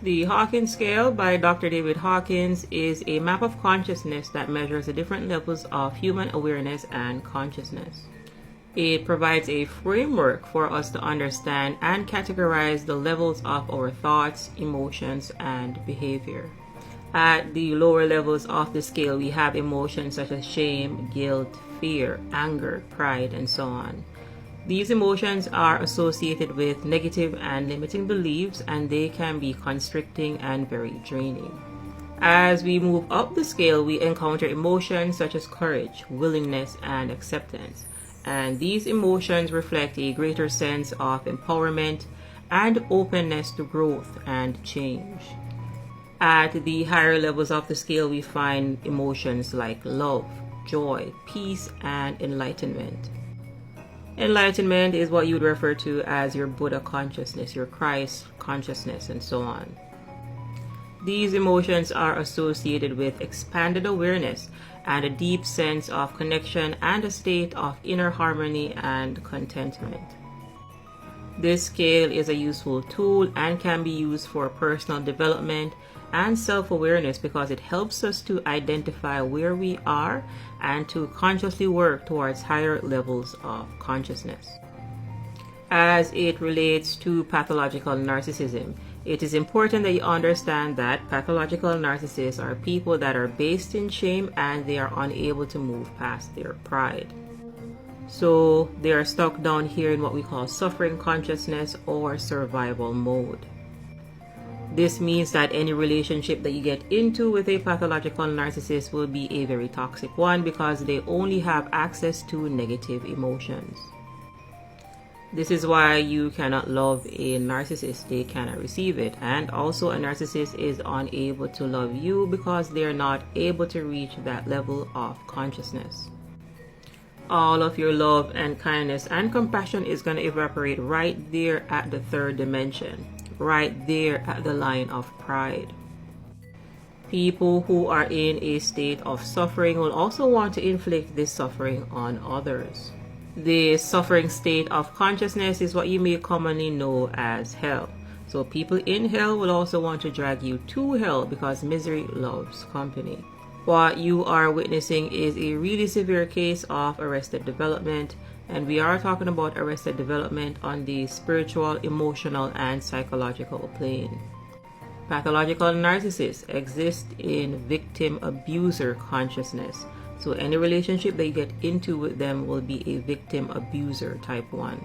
The Hawkins scale by Dr. David Hawkins is a map of consciousness that measures the different levels of human awareness and consciousness. It provides a framework for us to understand and categorize the levels of our thoughts, emotions, and behavior. At the lower levels of the scale, we have emotions such as shame, guilt, fear, anger, pride, and so on. These emotions are associated with negative and limiting beliefs, and they can be constricting and very draining. As we move up the scale, we encounter emotions such as courage, willingness, and acceptance. And these emotions reflect a greater sense of empowerment and openness to growth and change. At the higher levels of the scale, we find emotions like love, joy, peace, and enlightenment. Enlightenment is what you would refer to as your Buddha consciousness, your Christ consciousness, and so on. These emotions are associated with expanded awareness and a deep sense of connection and a state of inner harmony and contentment. This scale is a useful tool and can be used for personal development and self-awareness because it helps us to identify where we are and to consciously work towards higher levels of consciousness. As it relates to pathological narcissism, it is important that you understand that pathological narcissists are people that are based in shame and they are unable to move past their pride. So they are stuck down here in what we call suffering consciousness or survival mode. This means that any relationship that you get into with a pathological narcissist will be a very toxic one because they only have access to negative emotions. This is why you cannot love a narcissist, they cannot receive it. And also a narcissist is unable to love you because they are not able to reach that level of consciousness. All of your love and kindness and compassion is going to evaporate right there at the third dimension, right there at the line of pride. People who are in a state of suffering will also want to inflict this suffering on others. The suffering state of consciousness is what you may commonly know as hell. So people in hell will also want to drag you to hell because misery loves company. What you are witnessing is a really severe case of arrested development, and we are talking about arrested development on the spiritual, emotional, and psychological plane. Pathological narcissists exist in victim abuser consciousness. So any relationship that you get into with them will be a victim abuser type 1.